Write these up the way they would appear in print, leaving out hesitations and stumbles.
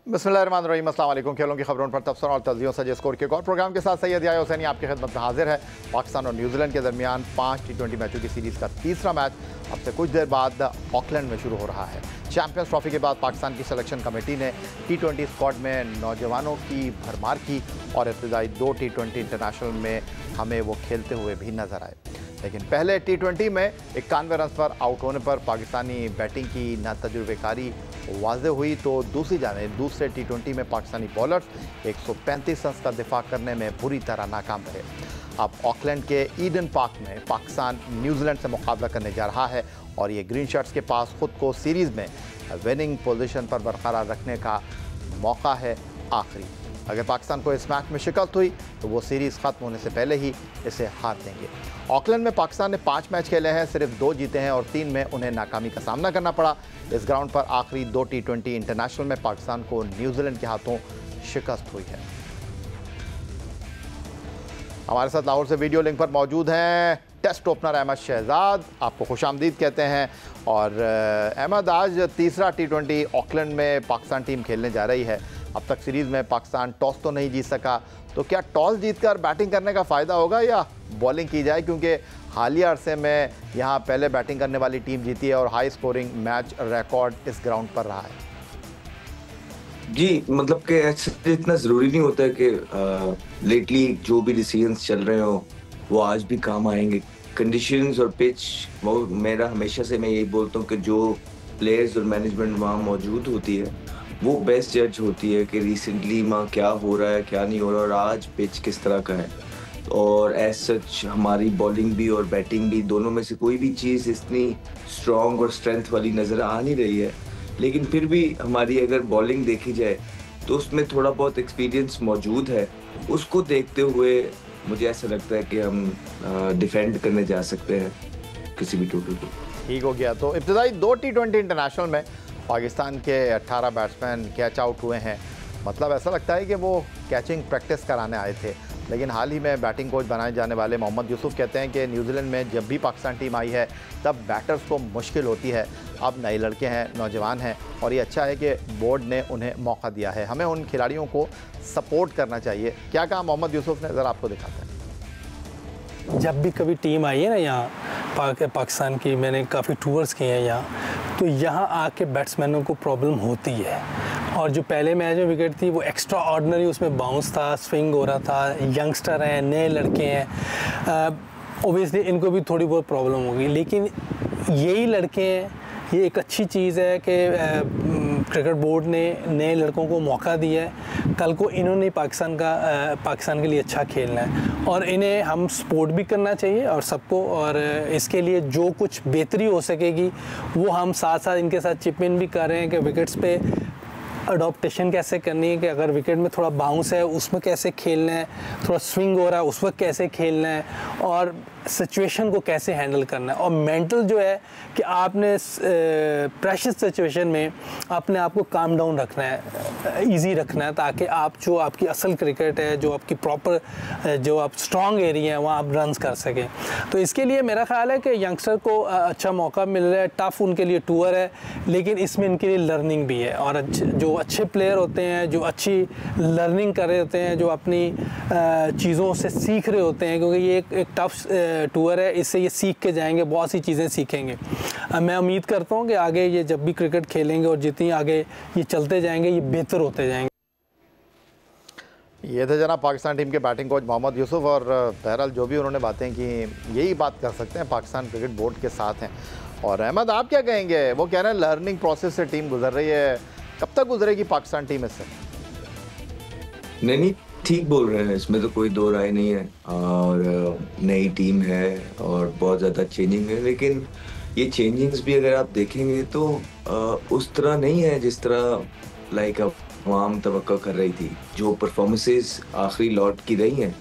बिस्मिल्लाहिर्रहमानिर्रहीम, अस्सलाम वालेकुम। खेलों की खबरों पर तबसरा और तज्जियों से स्कोर के एक और प्रोग्राम के साथ सैयद याह्या हुसैनी आपकी खिदमत में हाजिर है। पाकिस्तान और न्यूजीलैंड के दरमियान 5 T20 मैचों की सीरीज़ का तीसरा मैच अब से कुछ देर बाद ऑकलैंड में शुरू हो रहा है। चैंपियंस ट्रॉफी के बाद पाकिस्तान की सिलेक्शन कमेटी ने T20 स्क्वाड में नौजवानों की भरमार की और इब्तदाई 2 T20 इंटरनेशनल में हमें वो खेलते हुए भी नजर आए। लेकिन पहले T20 में 91 रन पर आउट होने पर पाकिस्तानी बैटिंग की नातजुर्बेकारी वाज़ेह हुई, तो दूसरी जानिब दूसरे T20 में पाकिस्तानी बॉलर्स 135 रन का दिफा करने में बुरी तरह नाकाम रहे। अब ऑकलैंड के ईडन पार्क में पाकिस्तान न्यूजीलैंड से मुकाबला करने जा रहा है और ये ग्रीन शर्ट्स के पास खुद को सीरीज़ में विनिंग पोजीशन पर बरकरार रखने का मौका है आखिरी। अगर पाकिस्तान को इस मैच में शिकस्त हुई तो वो सीरीज़ ख़त्म होने से पहले ही इसे हार देंगे। ऑकलैंड में पाकिस्तान ने 5 मैच खेले हैं, सिर्फ 2 जीते हैं और 3 में उन्हें नाकामी का सामना करना पड़ा। इस ग्राउंड पर आखिरी 2 T20 इंटरनेशनल में पाकिस्तान को न्यूजीलैंड के हाथों शिकस्त हुई है। हमारे साथ लाहौर से वीडियो लिंक पर मौजूद हैं टेस्ट ओपनर अहमद शहजाद, आपको खुशामदीद कहते हैं। और अहमद, आज तीसरा T20 ऑकलैंड में पाकिस्तान टीम खेलने जा रही है। अब तक सीरीज़ में पाकिस्तान टॉस तो नहीं जीत सका, तो क्या टॉस जीतकर बैटिंग करने का फ़ायदा होगा या बॉलिंग की जाए, क्योंकि हालिया अरसे में यहाँ पहले बैटिंग करने वाली टीम जीती है और हाई स्कोरिंग मैच रिकॉर्ड इस ग्राउंड पर रहा है। जी, मतलब कि ऐसे इतना ज़रूरी नहीं होता है कि लेटली जो भी डिसीजंस चल रहे हो वो आज भी काम आएंगे। कंडीशंस और पिच, वो मेरा हमेशा से मैं यही बोलता हूँ कि जो प्लेयर्स और मैनेजमेंट वहाँ मौजूद होती है वो बेस्ट जज होती है कि रिसेंटली वहाँ क्या हो रहा है, क्या नहीं हो रहा और आज पिच किस तरह का है। और एज सच हमारी बॉलिंग भी और बैटिंग भी, दोनों में से कोई भी चीज़ इतनी स्ट्रॉन्ग और स्ट्रेंथ वाली नज़र आ नहीं रही है। लेकिन फिर भी हमारी अगर बॉलिंग देखी जाए तो उसमें थोड़ा बहुत एक्सपीरियंस मौजूद है। उसको देखते हुए मुझे ऐसा लगता है कि हम डिफेंड करने जा सकते हैं किसी भी टोटल को। ठीक हो गया। तो इब्तदाई 2 T20 इंटरनेशनल में पाकिस्तान के 18 बैट्समैन कैच आउट हुए हैं। मतलब ऐसा लगता है कि वो कैचिंग प्रैक्टिस कराने आए थे। लेकिन हाल ही में बैटिंग कोच बनाए जाने वाले मोहम्मद यूसुफ कहते हैं कि न्यूजीलैंड में जब भी पाकिस्तान टीम आई है तब बैटर्स को मुश्किल होती है। अब नए लड़के हैं, नौजवान हैं और ये अच्छा है कि बोर्ड ने उन्हें मौका दिया है। हमें उन खिलाड़ियों को सपोर्ट करना चाहिए। क्या कहा मोहम्मद यूसुफ ने, ज़रा आपको दिखाते हैं। जब भी कभी टीम आई है ना यहाँ पाकिस्तान की, मैंने काफ़ी टूर्स किए हैं यहाँ, तो यहाँ आके बैट्समैनों को प्रॉब्लम होती है। और जो पहले मैच में विकेट थी वो एक्स्ट्रा ऑर्डिनरी, उसमें बाउंस था, स्विंग हो रहा था, यंगस्टर हैं, नए लड़के हैं, ओबियसली इनको भी थोड़ी बहुत प्रॉब्लम होगी। लेकिन यही लड़के हैं, ये एक अच्छी चीज़ है कि क्रिकेट बोर्ड ने नए लड़कों को मौका दिया है। कल को इन्होंने पाकिस्तान के लिए अच्छा खेलना है और इन्हें हम सपोर्ट भी करना चाहिए और सबको। और इसके लिए जो कुछ बेहतरी हो सकेगी वो हम साथ साथ इनके साथ चिप इन भी कर रहे हैं कि विकेट्स पे अडॉप्टेशन कैसे करनी है, कि अगर विकेट में थोड़ा बाउंस है उसमें कैसे खेलना है, थोड़ा स्विंग हो रहा है उस वक्त कैसे खेलना है और सिचुएशन को कैसे हैंडल करना है। और मेंटल जो है कि आपने प्रेशर सिचुएशन में अपने आप को काम डाउन रखना है, इजी रखना है, ताकि आप जो आपकी असल क्रिकेट है, जो आपकी प्रॉपर जो आप स्ट्रॉन्ग एरिया है वहाँ आप रन्स कर सकें। तो इसके लिए मेरा ख्याल है कि यंगस्टर को अच्छा मौका मिल रहा है। टफ़ उनके लिए टूर है लेकिन इसमें इनके लिए लर्निंग भी है। और जो अच्छे प्लेयर होते हैं, जो अच्छी लर्निंग कर रहे होते हैं, जो अपनी चीज़ों से सीख रहे होते हैं, क्योंकि ये एक टफ टूर है, इससे ये सीख के जाएंगे, बहुत सी चीज़ें सीखेंगे। मैं उम्मीद करता हूँ कि आगे ये जब भी क्रिकेट खेलेंगे और जितनी आगे ये चलते जाएंगे ये बेहतर होते जाएंगे। ये थे जनाब पाकिस्तान टीम के बैटिंग कोच मोहम्मद यूसुफ। और बहरहाल जो भी उन्होंने बातें की, यही बात कर सकते हैं, पाकिस्तान क्रिकेट बोर्ड के साथ हैं। और अहमद, आप क्या कहेंगे? वो कह रहे हैं लर्निंग प्रोसेस से टीम गुजर रही है, कब तक गुजरेगी पाकिस्तान टीम इससे? नहीं, ठीक बोल रहे हैं, इसमें तो कोई दो राय नहीं है। और नई टीम है और बहुत ज़्यादा चेंजिंग है, लेकिन ये चेंजिंग्स भी अगर आप देखेंगे तो उस तरह नहीं है जिस तरह लाइक अवाम तवक्को कर रही थी। जो परफॉर्मेंसेस आखिरी लॉट की रही हैं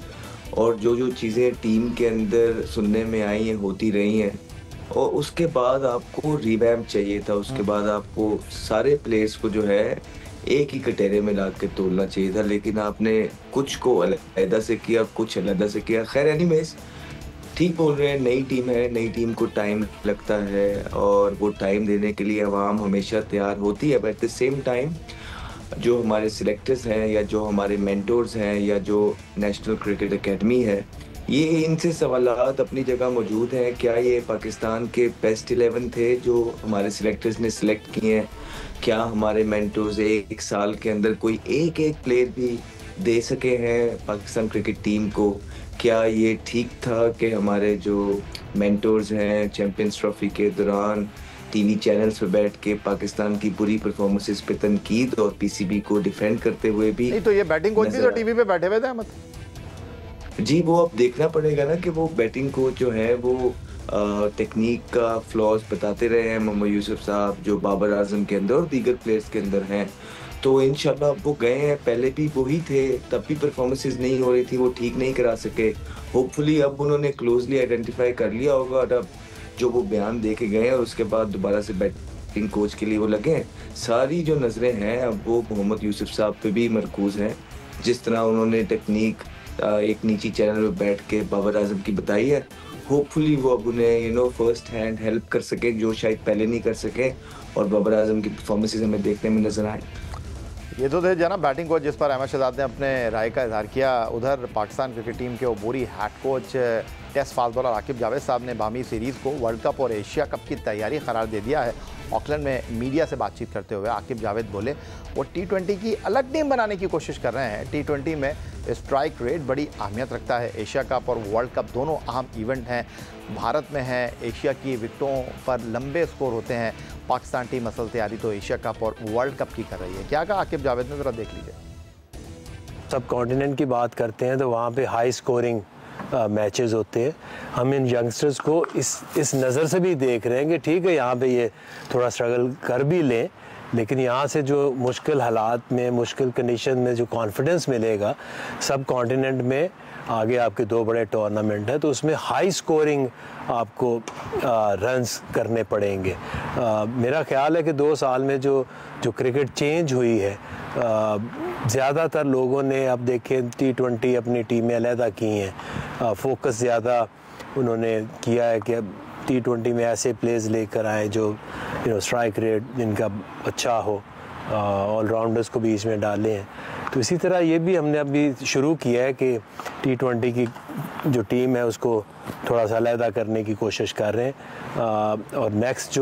और जो चीज़ें टीम के अंदर सुनने में आई हैं, होती रही हैं, और उसके बाद आपको रिवैम्प चाहिए था। उसके बाद आपको सारे प्लेयर्स को जो है एक ही कटोरे में ला के तोलना चाहिए था, लेकिन आपने कुछ को अलग से किया, कुछ अलग से किया। खैर एनीवेज, ठीक बोल रहे हैं, नई टीम है, नई टीम को टाइम लगता है और वो टाइम देने के लिए अवाम हमेशा तैयार होती है। But at the same time जो हमारे सिलेक्टर्स हैं या जो हमारे मेंटोर्स हैं या जो नेशनल क्रिकेट एकेडमी है, ये इनसे सवालात अपनी जगह मौजूद हैं। क्या ये पाकिस्तान के बेस्ट 11 थे जो हमारे सिलेक्टर्स ने सिलेक्ट किए हैं? क्या हमारे मेंटोर्स एक साल के अंदर कोई एक प्लेयर भी दे सके हैं पाकिस्तान क्रिकेट टीम को? क्या ये ठीक था कि हमारे जो मेंटोर्स हैं चैंपियंस ट्रॉफी के दौरान टीवी चैनल्स पे बैठ के पाकिस्तान की बुरी परफॉर्मेंसेस पे तनकीद और पीसीबी को डिफेंड करते हुए भी? नहीं तो ये बैटिंग कोच भी तो टीवी पे बैठे हुए थे अहमद। जी, वो अब देखना पड़ेगा ना कि वो बैटिंग कोच जो है वो टेक्निक का फ्लॉज बताते रहे हैं मोहम्मद यूसुफ साहब, जो बाबर आजम के अंदर और दीगर प्लेयर्स के अंदर हैं। तो इंशाल्लाह अब वो गए हैं, पहले भी वही थे, तब भी परफॉर्मेंसेस नहीं हो रही थी, वो ठीक नहीं करा सके। होपफुली अब उन्होंने क्लोजली आइडेंटिफाई कर लिया होगा और अब जो वो बयान दे के गए और उसके बाद दोबारा से बैटिंग कोच के लिए वो लगे हैं। सारी जो नज़रें हैं अब वो मोहम्मद यूसुफ साहब पे भी मरकूज़ हैं। जिस तरह उन्होंने टेक्निक एक निजी चैनल में बैठ के बाबर आजम की बताई है, होपफुली वो अब उन्हें फर्स्ट हैंड हेल्प कर सके जो शायद पहले नहीं कर सके और बाबर आजम की परफॉर्मेंसेस हमें देखने में नजर आए। ये तो थे जना बैटिंग कोच जिस पर अहमद शहजाद ने अपने राय का इजहार किया। उधर पाकिस्तान क्रिकेट टीम के अबूरी head coach test fast bowler Aqib Javed साहब ने बामी सीरीज़ को वर्ल्ड कप और एशिया कप की तैयारी करार दे दिया है। ऑकलैंड में मीडिया से बातचीत करते हुए आकिब जावेद बोले वो T20 की अलग टीम बनाने की कोशिश कर रहे हैं। T20 में स्ट्राइक रेट बड़ी अहमियत रखता है। एशिया कप और वर्ल्ड कप दोनों अहम इवेंट हैं, भारत में है। एशिया की विकेटों पर लंबे स्कोर होते हैं। पाकिस्तान टीम असल तैयारी तो एशिया कप और वर्ल्ड कप की कर रही है। क्या कहा आकिब जावेद ने, ज़रा देख लीजिए। सब कॉन्टिनेंट की बात करते हैं तो वहाँ पे हाई स्कोरिंग मैचेस होते हैं। हम इन यंगस्टर्स को इस नज़र से भी देख रहे हैं कि ठीक है यहाँ पे ये थोड़ा स्ट्रगल कर भी लें, लेकिन यहाँ से जो मुश्किल हालात में, मुश्किल कंडीशन में जो कॉन्फिडेंस मिलेगा, सब कॉन्टिनेंट में आगे आपके 2 बड़े टूर्नामेंट हैं तो उसमें हाई स्कोरिंग आपको रन्स करने पड़ेंगे। मेरा ख्याल है कि 2 साल में जो क्रिकेट चेंज हुई है, ज़्यादातर लोगों ने अब देखें T20 अपनी टीमें अलहदा की हैं, फोकस ज़्यादा उन्होंने किया है कि T20 में ऐसे प्लेयर्स लेकर आए जो स्ट्राइक रेट जिनका अच्छा हो, ऑलराउंडर्स को बीच में डाले हैं। तो इसी तरह ये भी हमने अभी शुरू किया है कि T20 की जो टीम है उसको थोड़ा सा अलहदा करने की कोशिश कर रहे हैं। और नेक्स्ट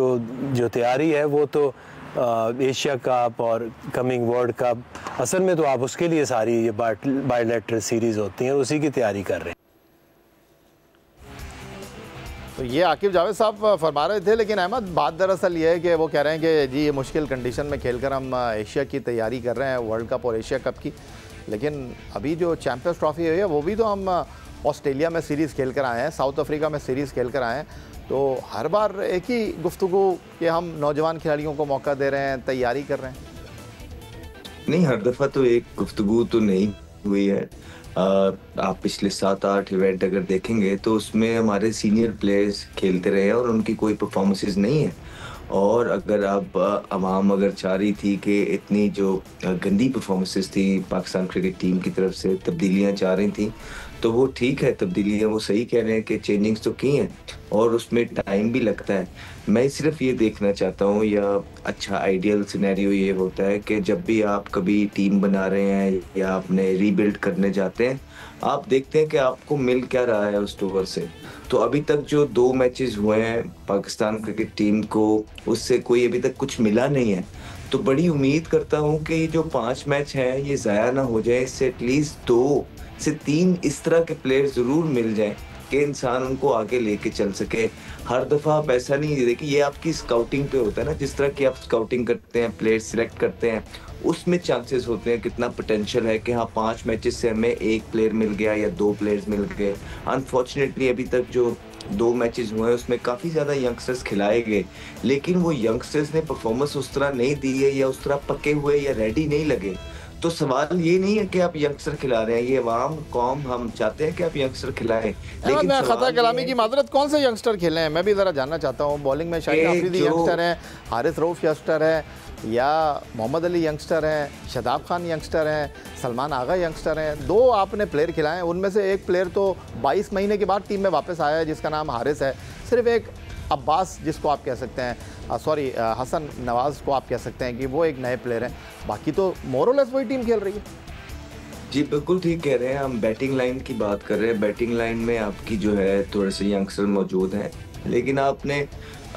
जो तैयारी है वो तो एशिया कप और कमिंग वर्ल्ड कप, असल में तो आप उसके लिए सारी ये बायलैटरल सीरीज़ होती हैं, उसी की तैयारी कर रहे हैं। तो ये आकिब जावेद साहब फरमा रहे थे। लेकिन अहमद, बात दरअसल ये है कि वो कह रहे हैं कि जी ये मुश्किल कंडीशन में खेलकर हम एशिया की तैयारी कर रहे हैं, वर्ल्ड कप और एशिया कप की। लेकिन अभी जो चैंपियंस ट्रॉफी है वो भी तो हम ऑस्ट्रेलिया में सीरीज़ खेल कर आए हैं, साउथ अफ्रीका में सीरीज़ खेल कर आए हैं। तो हर बार एक ही गुफ्तगू कि हम नौजवान खिलाड़ियों को मौका दे रहे हैं, तैयारी कर रहे हैं। नहीं, हर दफ़ा तो एक गुफ्तगू तो नहीं हुई है। आप पिछले 7-8 इवेंट अगर देखेंगे तो उसमें हमारे सीनियर प्लेयर्स खेलते रहे हैं और उनकी कोई परफॉर्मेंसेस नहीं है। और अगर आप अवाम अगर चाह रही थी कि इतनी जो गंदी परफॉर्मेंसेस थी पाकिस्तान क्रिकेट टीम की तरफ से, तब्दीलियां चाह रही थी, तो वो ठीक है, तब्दीलियां वो सही कह रहे हैं कि चेंजिंग्स तो की हैं और उसमें टाइम भी लगता है। मैं सिर्फ ये देखना चाहता हूँ, या अच्छा आइडियल सिनेरियो ये होता है कि जब भी आप कभी टीम बना रहे हैं या आपने रीबिल्ड करने जाते हैं, आप देखते हैं कि आपको मिल क्या रहा है उस टूर से। तो अभी तक जो 2 मैचेस हुए हैं पाकिस्तान क्रिकेट टीम को, उससे कोई अभी तक कुछ मिला नहीं है। तो बड़ी उम्मीद करता हूँ कि ये जो 5 मैच हैं ये ज़ाया ना हो जाए, इससे एटलीस्ट 2 से 3 इस तरह के प्लेयर ज़रूर मिल जाएं कि इंसान उनको आगे लेके चल सके। हर दफ़ा आप ऐसा नहीं, देखिए ये आपकी स्काउटिंग पे होता है ना, जिस तरह की आप स्काउटिंग करते हैं, प्लेयर सिलेक्ट करते हैं, उसमें चांसेस होते हैं, कितना पोटेंशियल है कि हाँ 5 मैचेस से हमें 1 प्लेयर मिल गया या 2 प्लेयर्स मिल गए। अनफॉर्चुनेटली अभी तक जो 2 मैचेस हुए हैं उसमें काफ़ी ज़्यादा यंगस्टर्स खिलाए गए, लेकिन वो यंगस्टर्स ने परफॉर्मेंस उस तरह नहीं दी है या उस तरह पके हुए या रेडी नहीं लगे। तो सवाल ये नहीं है कि आप यंगस्टर खिला रहे हैं, ये अवाम कौम हम चाहते हैं कि आप यंगस्टर खिलाएं। लेकिन मैं खता कलामी की माजरत, कौन से यंगस्टर खेले हैं मैं भी ज़रा जानना चाहता हूँ। बॉलिंग में शाहिद आफरीदी यंगस्टर हैं, हारिस रऊफ यंगस्टर है, या मोहम्मद अली यंगस्टर हैं, शदाब खान यंगस्टर हैं, सलमान आगा यंगस्टर हैं। 2 आपने प्लेयर खिलाए, उनमें से एक प्लेयर तो 22 महीने के बाद टीम में वापस आया है जिसका नाम हारिस है। सिर्फ एक अब्बास जिसको आप कह सकते हैं, सॉरी हसन नवाज़ को आप कह सकते हैं कि वो एक नए प्लेयर हैं, बाकी तो मोरलेस वही टीम खेल रही है। जी बिल्कुल ठीक कह रहे हैं। हम बैटिंग लाइन की बात कर रहे हैं। बैटिंग लाइन में आपकी जो है थोड़े से यंगस्टर मौजूद हैं, लेकिन आपने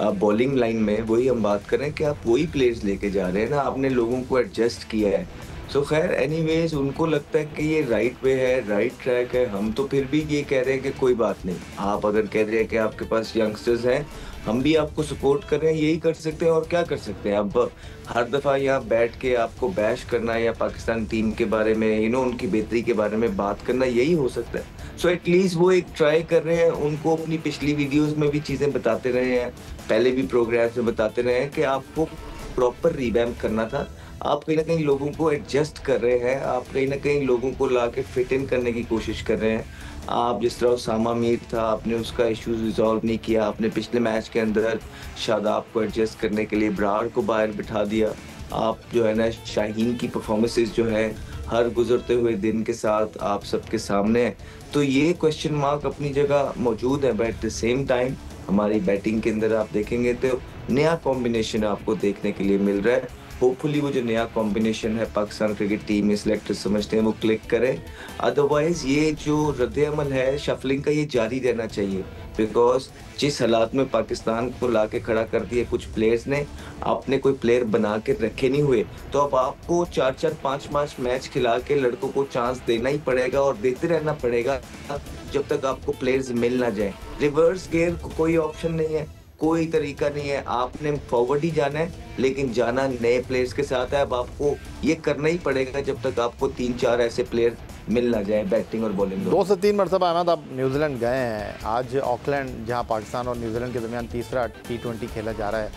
बॉलिंग लाइन में वही हम बात कर रहे हैं कि आप वही प्लेयर्स लेके जा रहे हैं ना, आपने लोगों को एडजस्ट किया है। सो खैर एनीवेज उनको लगता है कि ये राइट वे है, राइट ट्रैक है। हम तो फिर भी ये कह रहे हैं कि कोई बात नहीं, आप अगर कह रहे हैं कि आपके पास यंगस्टर्स हैं, हम भी आपको सपोर्ट कर रहे हैं, यही कर सकते हैं और क्या कर सकते हैं। अब हर दफ़ा यहाँ बैठ के आपको बैश करना या पाकिस्तान टीम के बारे में उनकी बेहतरी के बारे में बात करना, यही हो सकता है। सो एटलीस्ट वो एक ट्राई कर रहे हैं, उनको अपनी पिछली वीडियोस में भी चीज़ें बताते रहे हैं, पहले भी प्रोग्राम्स में बताते रहे हैं कि आपको प्रॉपर रिवैम्प करना था। आप कहीं ना कहीं लोगों को एडजस्ट कर रहे हैं, आप कहीं ना कहीं लोगों को ला के फिट इन करने की कोशिश कर रहे हैं। आप जिस तरह उसामा मीर था, आपने उसका इश्यूज रिजॉल्व नहीं किया, आपने पिछले मैच के अंदर शादाब को एडजस्ट करने के लिए ब्रार को बाहर बिठा दिया। आप जो है ना शाहीन की परफॉर्मेंसेस जो है हर गुजरते हुए दिन के साथ आप सबके सामने है। तो ये क्वेश्चन मार्क अपनी जगह मौजूद है, but at the same time हमारी बैटिंग के अंदर आप देखेंगे तो नया कॉम्बिनेशन आपको देखने के लिए मिल रहा है। होपफुली वो जो नया कॉम्बिनेशन है पाकिस्तान क्रिकेट टीम में सिलेक्टर समझते हैं वो क्लिक करें। अदरवाइज ये जो रद्द-ए-अमल है शफलिंग का, ये जारी रहना चाहिए, बिकॉज जिस हालात में पाकिस्तान को ला के खड़ा कर दिया कुछ प्लेयर्स ने, आपने कोई प्लेयर बना के रखे नहीं हुए, तो अब आपको 4-4, 5-5 मैच खिला के लड़कों को चांस देना ही पड़ेगा और देते रहना पड़ेगा जब तक आपको प्लेयर्स मिल ना जाए। रिवर्स गेयर को कोई ऑप्शन नहीं है, कोई तरीका नहीं है, आपने फॉरवर्ड ही जाना है, लेकिन जाना नए प्लेयर्स के साथ है। अब आपको ये करना ही पड़ेगा जब तक आपको 3-4 ऐसे प्लेयर मिल ना जाए बैटिंग और बॉलिंग। 2 से 3 मरतबा अहमद आप न्यूजीलैंड गए हैं। आज ऑकलैंड जहां पाकिस्तान और न्यूजीलैंड के दरमियान तीसरा T20 खेला जा रहा है,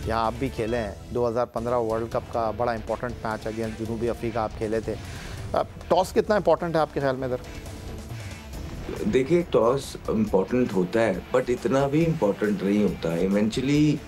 यहाँ आप भी खेले हैं। 2015 वर्ल्ड कप का बड़ा इंपॉर्टेंट मैच अगेंस्ट जनूबी अफ्रीका आप खेले थे। टॉस कितना इंपॉर्टेंट है आपके ख्याल में इधर? देखिए टॉस इम्पोर्टेंट होता है, बट इतना भी इम्पोर्टेंट नहीं होता है। इवेंचुअली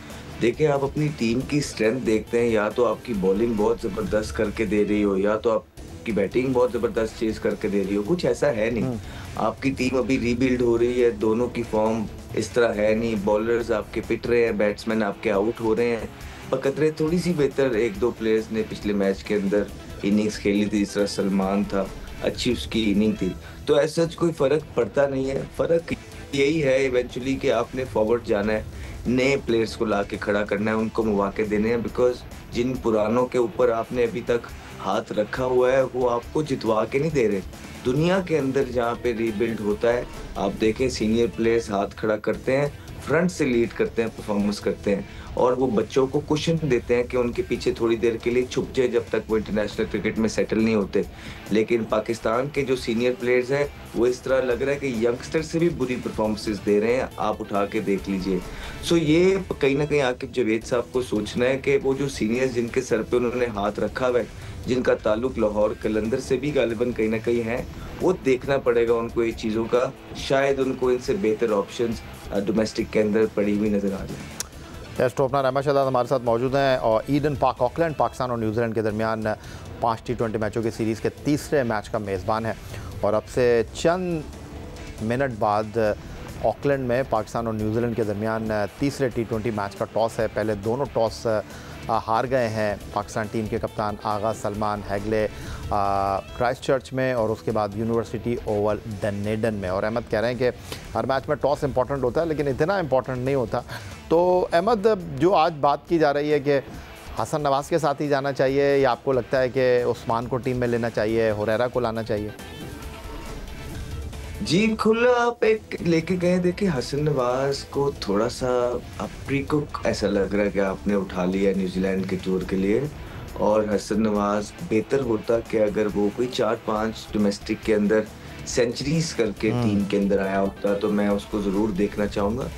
देखिए आप अपनी टीम की स्ट्रेंथ देखते हैं, या तो आपकी बॉलिंग बहुत ज़बरदस्त करके दे रही हो, या तो आपकी बैटिंग बहुत ज़बरदस्त चेज करके दे रही हो। कुछ ऐसा है नहीं, आपकी टीम अभी रीबिल्ड हो रही है, दोनों की फॉर्म इस तरह है नहीं। बॉलर्स आपके पिट रहे हैं, बैट्समैन आपके आउट हो रहे हैं। बकतरे थोड़ी सी बेहतर 1-2 प्लेयर्स ने पिछले मैच के अंदर इनिंग्स खेली थी, जिस तरह सलमान था, अच्छी उसकी इनिंग थी। तो ऐसा कोई फ़र्क पड़ता नहीं है। फ़र्क यही है इवेंचुअली कि आपने फॉरवर्ड जाना है, नए प्लेयर्स को ला के खड़ा करना है, उनको मौके देने हैं, बिकॉज जिन पुरानों के ऊपर आपने अभी तक हाथ रखा हुआ है वो आपको जितवा के नहीं दे रहे। दुनिया के अंदर जहाँ पे रीबिल्ड होता है, आप देखें सीनियर प्लेयर्स हाथ खड़ा करते हैं, फ्रंट से लीड करते हैं, परफॉर्मेंस करते हैं, और वो बच्चों को कुशन देते हैं कि उनके पीछे थोड़ी देर के लिए छुप जाए जब तक वो इंटरनेशनल क्रिकेट में सेटल नहीं होते। लेकिन पाकिस्तान के जो सीनियर प्लेयर्स हैं वो इस तरह लग रहा है कि यंगस्टर से भी बुरी परफॉर्मेंसेस दे रहे हैं, आप उठा के देख लीजिए। सो ये कहीं ना कहीं आकिब जावेद साहब को सोचना है कि वो जो सीनियर्स जिनके सर पे उन्होंने हाथ रखा हुआ है, जिनका ताल्लुक लाहौर कलंदर से भी गालिबन कहीं ना कहीं है, वो देखना पड़ेगा उनको ये चीज़ों का। शायद उनको इनसे बेहतर ऑप्शंस डोमेस्टिक के अंदर पड़ी हुई नज़र आ जाए। टेस्ट ओपनर अहमद शहजाद हमारे साथ मौजूद हैं और ईडन पार्क ऑकलैंड पाकिस्तान और न्यूजीलैंड के दरमियान 5 T20 मैचों की सीरीज़ के तीसरे मैच का मेज़बान है। और अब से चंद मिनट बाद ऑकलैंड में पाकिस्तान और न्यूजीलैंड के दरमियान तीसरे T20 मैच का टॉस है। पहले दोनों टॉस हार गए हैं पाकिस्तान टीम के कप्तान आगा सलमान हैगले क्राइस्ट चर्च में और उसके बाद यूनिवर्सिटी ओवल डनेडन में। और अहमद कह रहे हैं कि हर मैच में टॉस इंपॉर्टेंट होता है, लेकिन इतना इंपॉर्टेंट नहीं होता। तो अहमद, जो आज बात की जा रही है कि हसन नवाज़ के साथ ही जाना चाहिए, या आपको लगता है कि उस्मान को टीम में लेना चाहिए, हुरैरा को लाना चाहिए? जी खुला आप एक लेके गए। देखिए हसन नवाज को थोड़ा सा प्री कुक ऐसा लग रहा है कि आपने उठा लिया न्यूजीलैंड के टूर के लिए, और हसन नवाज बेहतर होता कि अगर वो कोई 4-5 डोमेस्टिक के अंदर सेंचुरीज करके टीम के अंदर आया होता, तो मैं उसको ज़रूर देखना चाहूँगा।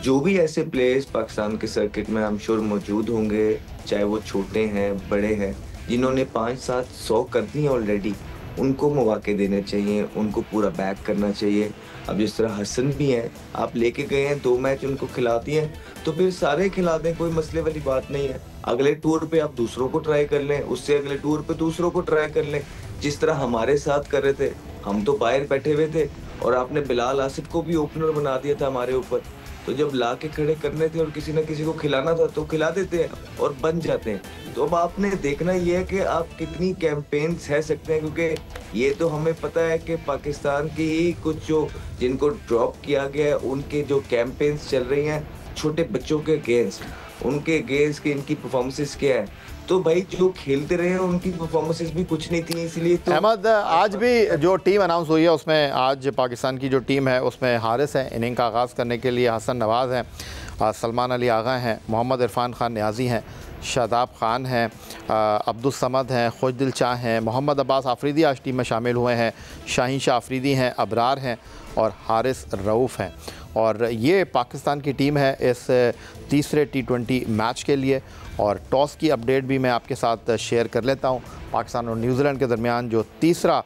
जो भी ऐसे प्लेयर्स पाकिस्तान के सर्किट में हम श्योर मौजूद होंगे, चाहे वो छोटे हैं बड़े हैं, जिन्होंने 5-7-100 कर दी ऑलरेडी, उनको मौके देने चाहिए, उनको पूरा बैक करना चाहिए। अब जिस तरह हसन भी हैं, आप लेके गए हैं 2 मैच उनको खिला दिए हैं, तो फिर सारे खिला दें, कोई मसले वाली बात नहीं है। अगले टूर पे आप दूसरों को ट्राई कर लें, उससे अगले टूर पे दूसरों को ट्राई कर लें, जिस तरह हमारे साथ कर रहे थे। हम तो बाहर बैठे हुए थे और आपने बिलाल आसिफ को भी ओपनर बना दिया था हमारे ऊपर। तो जब ला के खड़े करने थे और किसी न किसी को खिलाना था तो खिला देते हैं और बन जाते हैं। तो अब आपने देखना ये है कि आप कितनी कैंपेन सह सकते हैं, क्योंकि ये तो हमें पता है कि पाकिस्तान की ही कुछ जो जिनको ड्रॉप किया गया है उनके जो कैंपेन्स चल रही हैं छोटे बच्चों के अगेंस्ट, उनके अगेंस्ट की इनकी परफॉर्मेंसेस क्या है। तो भाई जो खेलते रहे उनकी परफॉर्मेंसेस भी कुछ नहीं थी, इसलिए तो अहमद आज भी जो टीम अनाउंस हुई है उसमें आज पाकिस्तान की जो टीम है उसमें हारिस है इनिंग का आगाज़ करने के लिए, हसन नवाज़ हैं, सलमान अली आगा हैं, मोहम्मद इरफान खान न्याजी हैं, शादाब खान हैं, अब्दुल समद हैं, खुशदिल शाह हैं, मोहम्मद अब्बास आफरीदी आज टीम में शामिल हुए हैं, शाहीन शाह आफरीदी हैं, अबरार हैं और हारिस रऊफ़ हैं। और ये पाकिस्तान की टीम है इस तीसरे T20 मैच के लिए। और टॉस की अपडेट भी मैं आपके साथ शेयर कर लेता हूँ। पाकिस्तान और न्यूजीलैंड के दरमियान जो तीसरा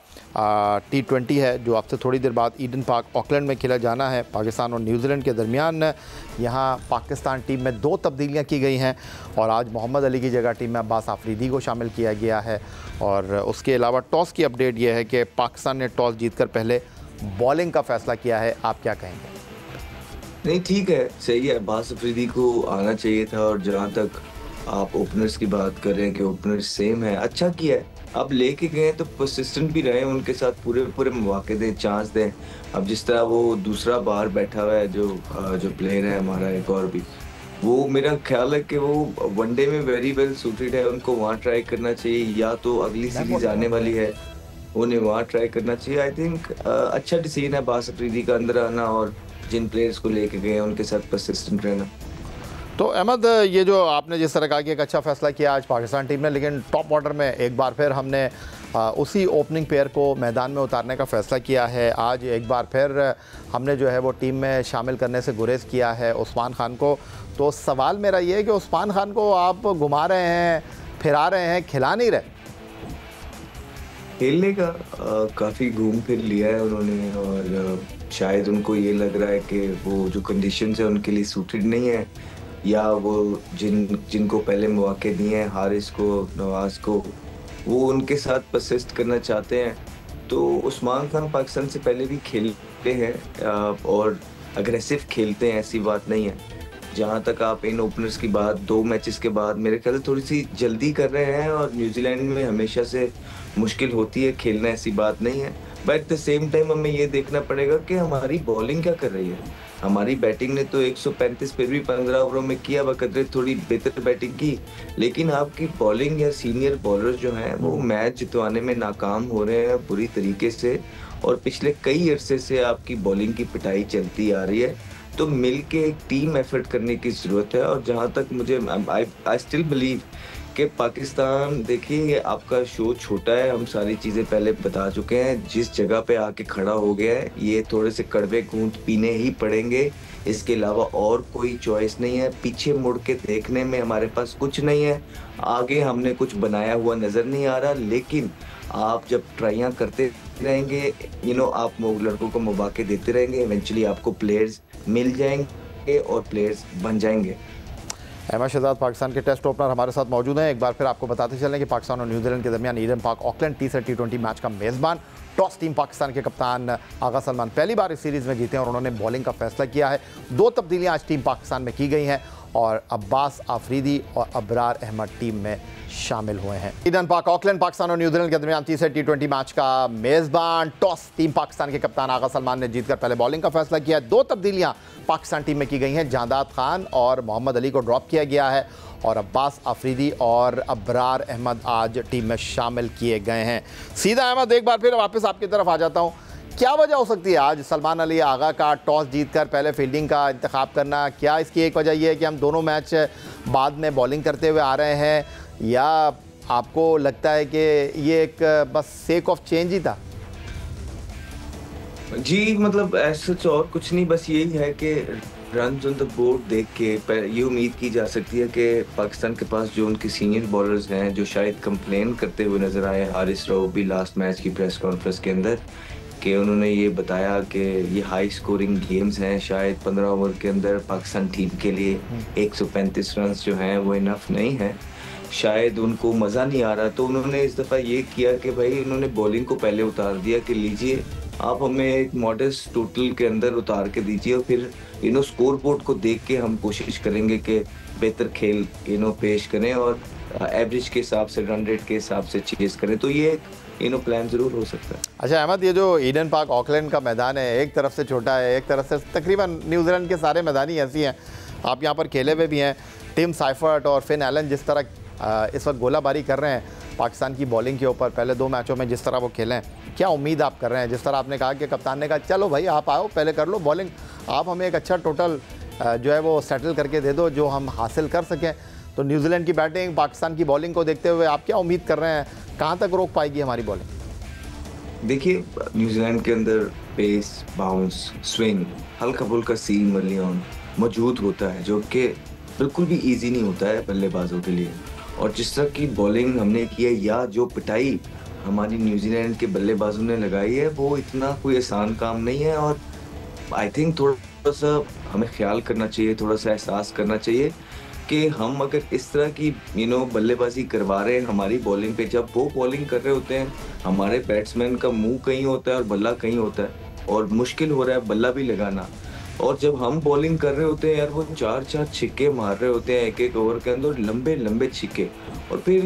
T20 है जो अब से थोड़ी देर बाद ईडन पार्क ऑकलैंड में खेला जाना है पाकिस्तान और न्यूजीलैंड के दरमियान, यहाँ पाकिस्तान टीम में 2 तब्दीलियाँ की गई हैं और आज मोहम्मद अली की जगह टीम में अब्बास आफरीदी को शामिल किया गया है। और उसके अलावा टॉस की अपडेट ये है कि पाकिस्तान ने टॉस जीतकर पहले बॉलिंग का फ़ैसला किया है। आप क्या कहेंगे? नहीं ठीक है, सही है, अब्बास अफरीदी को आना चाहिए था। और जहाँ तक आप ओपनर्स की बात कर रहे हैं कि ओपनर सेम है, अच्छा किया है। अब लेके गए तो परसिस्टेंट भी रहे, उनके साथ पूरे मौके दें, चांस दें। अब जिस तरह वो दूसरा बाहर बैठा हुआ है जो प्लेयर है हमारा एक और भी, वो मेरा ख्याल है कि वो वनडे में वेरी वेल सूटेड है, उनको वहाँ ट्राई करना चाहिए, या तो अगली सीरीज आने वाली है उन्हें वहाँ ट्राई करना चाहिए। आई थिंक अच्छा डिसीजन है अब्बास अफरीदी का अंदर आना और जिन प्लेयर्स को लेके गए उनके साथ परसिस्टेंट रहना। तो अहमद, ये जो आपने जिस तरह कहा कि एक अच्छा फ़ैसला किया आज पाकिस्तान टीम ने, लेकिन टॉप ऑर्डर में एक बार फिर हमने उसी ओपनिंग पेयर को मैदान में उतारने का फ़ैसला किया है। आज एक बार फिर हमने जो है वो टीम में शामिल करने से गुरेज किया है उस्मान खान को। तो सवाल मेरा ये है कि उस्मान खान को आप घुमा रहे हैं, फिरा रहे हैं, खिला नहीं रहे? खेलने का काफ़ी घूम फिर लिया है उन्होंने और शायद उनको ये लग रहा है कि वो जो कंडीशंस है उनके लिए सूटेड नहीं है, या वो जिनको पहले मौके दिए हैं हारिस को, नवाज को, वो उनके साथ परसिस्ट करना चाहते हैं। तो उस्मान खान पाकिस्तान से पहले भी खेलते हैं और अग्रेसिव खेलते हैं, ऐसी बात नहीं है। जहाँ तक आप इन ओपनर्स की बात 2 मैचेस के बाद मेरे ख्याल थोड़ी सी जल्दी कर रहे हैं और न्यूजीलैंड में हमेशा से मुश्किल होती है खेलना, ऐसी बात नहीं है। But at the same time हमें ये देखना पड़ेगा कि हमारी बॉलिंग क्या कर रही है। हमारी बैटिंग ने तो 135 फिर भी 15 ओवरों में किया, बकदरे थोड़ी बेहतर बैटिंग की, लेकिन आपकी बॉलिंग या सीनियर बॉलर्स जो हैं वो मैच जितवाने में नाकाम हो रहे हैं बुरी तरीके से। और पिछले कई अरसे से आपकी बॉलिंग की पिटाई चलती आ रही है। तो मिल के एक टीम एफर्ट करने की ज़रूरत है। और जहाँ तक मुझे आई स्टिल बिलीव कि पाकिस्तान, देखिए आपका शो छोटा है, हम सारी चीज़ें पहले बता चुके हैं। जिस जगह पे आके खड़ा हो गया है ये थोड़े से कड़वे घूंट पीने ही पड़ेंगे, इसके अलावा और कोई चॉइस नहीं है। पीछे मुड़ के देखने में हमारे पास कुछ नहीं है, आगे हमने कुछ बनाया हुआ नज़र नहीं आ रहा। लेकिन आप जब ट्राइयाँ करते रहेंगे, आप लड़कों को मौके देते रहेंगे, इवेंचुअली आपको प्लेयर्स मिल जाएंगे और प्लेयर्स बन जाएंगे। अहमद शहजाद पाकिस्तान के टेस्ट ओपनर हमारे साथ मौजूद हैं। एक बार फिर आपको बताते चलें कि पाकिस्तान और न्यूजीलैंड के दरमियान ईडन पार्क ऑकलैंड तीसरे T20 मैच का मेज़बान। टॉस टीम पाकिस्तान के कप्तान आगा सलमान पहली बार इस सीरीज़ में जीते हैं और उन्होंने बॉलिंग का फैसला किया है। 2 तब्दीलियां आज टीम पाकिस्तान में की गई हैं और अब्बास आफरीदी और अबरार अहमद टीम में शामिल हुए हैं। ईडन पार्क ऑकलैंड पाकिस्तान और न्यूजीलैंड के दरमियान तीसरे T20 मैच का मेज़बान। टॉस टीम पाकिस्तान के कप्तान आगा सलमान ने जीतकर पहले बॉलिंग का फैसला किया। 2 तब्दीलियां पाकिस्तान टीम में की गई हैं। जांदाद खान और मोहम्मद अली को ड्रॉप किया गया है और अब्बास आफरीदी और अबरार अहमद आज टीम में शामिल किए गए हैं। सीधा अहमद, एक बार फिर वापस आपकी तरफ आ जाता हूं, क्या वजह हो सकती है आज सलमान अली आगा का टॉस जीतकर पहले फील्डिंग का इंतखाब करना? क्या इसकी एक वजह यह है कि हम दोनों मैच बाद में बॉलिंग करते हुए आ रहे हैं, या आपको लगता है कि ये एक बस सेक ऑफ चेंज ही था? जी मतलब ऐसा और कुछ नहीं, बस यही है कि रन ऑन द बोर्ड देख के ये उम्मीद की जा सकती है कि पाकिस्तान के पास जो उनके सीनियर बॉलर्स हैं जो शायद कंप्लेन करते हुए नजर आए, हारिस रऊफ भी लास्ट मैच की प्रेस कॉन्फ्रेंस के अंदर, कि उन्होंने ये बताया कि ये हाई स्कोरिंग गेम्स हैं, शायद 15 ओवर के अंदर पाकिस्तान टीम के लिए 135 रन जो हैं वो इनफ नहीं है, शायद उनको मज़ा नहीं आ रहा। तो उन्होंने इस दफ़ा ये किया कि भाई उन्होंने बॉलिंग को पहले उतार दिया कि लीजिए आप हमें एक मॉडेस्ट टोटल के अंदर उतार के दीजिए और फिर स्कोर बोर्ड को देख के हम कोशिश करेंगे कि बेहतर खेल पेश करें और एवरेज के हिसाब से, रन रेट के हिसाब से चेज करें, तो ये प्लान ज़रूर हो सकता है। अच्छा अहमद, ये जो ईडन पार्क ऑकलैंड का मैदान है, एक तरफ से छोटा है, एक तरफ से तकरीबन न्यूजीलैंड के सारे मैदान ही ऐसी हैं, आप यहाँ पर खेले हुए भी हैं। टिम साइफर्ट और फिन एलन जिस तरह इस वक्त गोलाबारी कर रहे हैं पाकिस्तान की बॉलिंग के ऊपर, पहले 2 मैचों में जिस तरह वो खेले हैं, क्या उम्मीद आप कर रहे हैं? जिस तरह आपने कहा कि कप्तान ने कहा चलो भाई आप आओ पहले कर लो बॉलिंग, आप हमें एक अच्छा टोटल जो है वो सेटल करके दे दो जो हम हासिल कर सकें, तो न्यूजीलैंड की बैटिंग, पाकिस्तान की बॉलिंग को देखते हुए आप क्या उम्मीद कर रहे हैं, कहाँ तक रोक पाएगी हमारी बॉलिंग? देखिए, न्यूजीलैंड के अंदर पेस, बाउंस, स्विंग, हल्का फुल्का सीम मलियन मौजूद होता है, जो कि बिल्कुल भी इजी नहीं होता है बल्लेबाजों के लिए। और जिस तरह की बॉलिंग हमने की है या जो पिटाई हमारी न्यूजीलैंड के बल्लेबाजों ने लगाई है, वो इतना कोई आसान काम नहीं है। और आई थिंक थोड़ा सा हमें ख्याल करना चाहिए, थोड़ा सा एहसास करना चाहिए कि हम अगर इस तरह की बल्लेबाजी करवा रहे हैं हमारी बॉलिंग पे, जब वो बॉलिंग कर रहे होते हैं हमारे बैट्समैन का मुंह कहीं होता है और बल्ला कहीं होता है और मुश्किल हो रहा है बल्ला भी लगाना, और जब हम बॉलिंग कर रहे होते हैं यार वो 4-4 छिक्के मार रहे होते हैं एक ओवर के अंदर, लंबे लंबे छिक्के, और फिर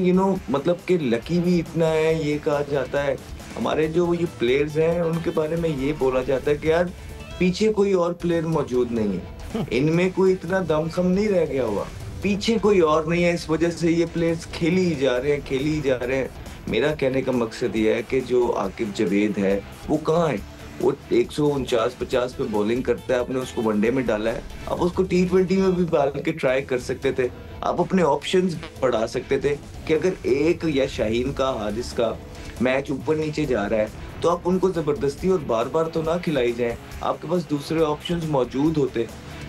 मतलब कि लकी भी इतना है, ये कहा जाता है हमारे जो ये प्लेयर्स हैं उनके बारे में ये बोला जाता है कि यार पीछे कोई और प्लेयर मौजूद नहीं है, इनमें कोई इतना दमखम नहीं रह गया हुआ, पीछे कोई और नहीं है, इस वजह से ये प्लेयर्स खेली ही जा रहे हैं। मेरा कहने का मकसद ये है कि जो आकिब जवेद है वो कहाँ है, वो 149-50 पे बॉलिंग करता है, आपने उसको वनडे में डाला है, आप उसको T20 में भी डाल के ट्राई कर सकते थे, आप अपने ऑप्शंस बढ़ा सकते थे कि अगर एक या शाहीन का, हारिस का मैच ऊपर नीचे जा रहा है तो आप उनको जबरदस्ती और बार बार तो ना खिलाई जाए, आपके पास दूसरे ऑप्शंस मौजूद होते।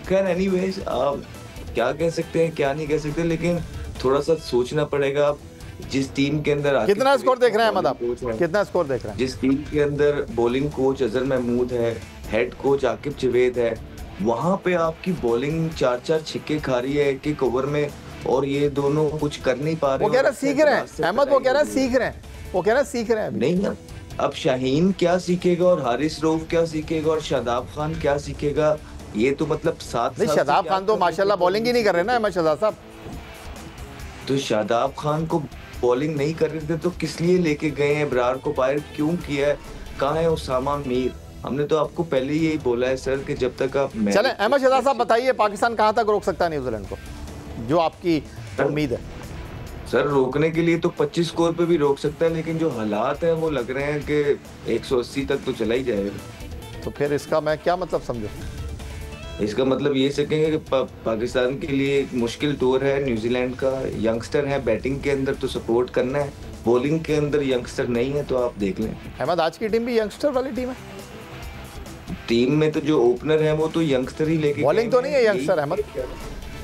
खैर एनीवेज, क्या कह सकते हैं क्या नहीं कह सकते, लेकिन थोड़ा सा सोचना पड़ेगा। जिस टीम के अंदर कितना स्कोर देख रहे हैं अहमद आप? कितना स्कोर देख रहे हैं? जिस टीम के अंदर बॉलिंग कोच अजहर महमूद है, हेड कोच आकिब जवेद है, वहां पे आपकी बॉलिंग 4-4 छिक्के खा रही है एक ओवर में, और ये दोनों कुछ कर नहीं पा रहे। वो कह रहे सीख रहे हैं अहमद, वो कह रहे सीख रहे हैं। नहीं, अब शाहीन क्या सीखेगा और हारिस रऊफ क्या सीखेगा और शादाब खान क्या सीखेगा, ये तो मतलब 7 साल। शादाब खान तो माशाल्लाह बॉलिंग ही नहीं कर रहे ना अहमद शहजाद साहब। तो शादाब खान को बॉलिंग नहीं कर रहे थे तो किस लिए लेके गए हैं, इब्रार को बाहर क्यों किया है, कहाँ है उसामा मीर? हमने तो आपको पहले ही यही बोला है सर कि जब तक आप चलें अहमद शहजाद साहब बताइए, पाकिस्तान कहाँ तक रोक सकता है न्यूजीलैंड को, जो आपकी उम्मीद है? सर रोकने के लिए तो 25 स्कोर पे भी रोक सकता है, लेकिन जो हालात हैं वो लग रहे हैं कि 180 तक तो चला ही जाएगा। तो फिर इसका मैं क्या मतलब समझूं? इसका मतलब ये सकेंगे कि पाकिस्तान के लिए एक मुश्किल टूर है न्यूजीलैंड का। यंगस्टर है, बैटिंग के अंदर तो सपोर्ट करना है, बॉलिंग के अंदर यंगस्टर नहीं है, तो आप देख लें। अहमद, आज की टीम भी यंगस्टर वाली टीम है? टीम में तो जो ओपनर है वो तो यंगस्टर ही लेके, बॉलिंग तो नहीं है यंगस्टर अहमद?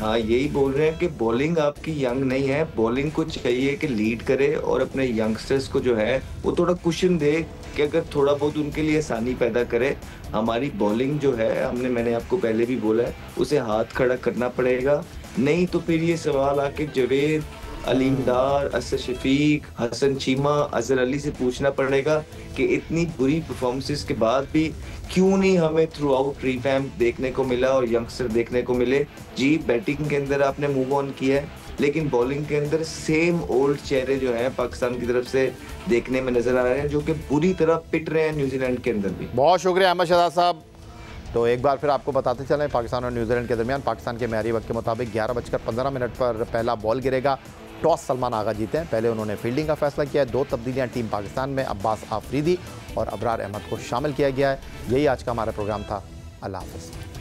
हाँ, यही बोल रहे हैं कि बॉलिंग आपकी यंग नहीं है, बॉलिंग को चाहिए कि लीड करे और अपने यंगस्टर्स को जो है वो थोड़ा कुशन दे कि अगर थोड़ा बहुत उनके लिए आसानी पैदा करे। हमारी बॉलिंग जो है, मैंने आपको पहले भी बोला है, उसे हाथ खड़ा करना पड़ेगा, नहीं तो फिर ये सवाल आके जवेद, अलीम डार, असद शफीक, हसन चीमा, अजहर अली से पूछना पड़ेगा कि इतनी बुरी परफॉर्मेंसेस के बाद भी क्यों नहीं हमें थ्रू आउट रिवैम्प देखने को मिला और यंगस्टर देखने को मिले। जी, बैटिंग के अंदर आपने मूव ऑन किया है, लेकिन बॉलिंग के अंदर सेम ओल्ड चेहरे जो हैं पाकिस्तान की तरफ से देखने में नजर आ रहे हैं, जो कि बुरी तरह पिट रहे हैं न्यूजीलैंड के अंदर भी। बहुत शुक्रिया अहमद शहजाद साहब। तो एक बार फिर आपको बताते चलें, पाकिस्तान और न्यूजीलैंड के दरमियान पाकिस्तान के मेहरी वक्त के मुताबिक 11:15 पर पहला बॉल गिरेगा। टॉस सलमान आगा जीते हैं, पहले उन्होंने फील्डिंग का फैसला किया है। 2 तब्दीलियां टीम पाकिस्तान में, अब्बास आफरीदी और अबरार अहमद को शामिल किया गया है। यही आज का हमारा प्रोग्राम था। अल्लाह हाफ़िज़।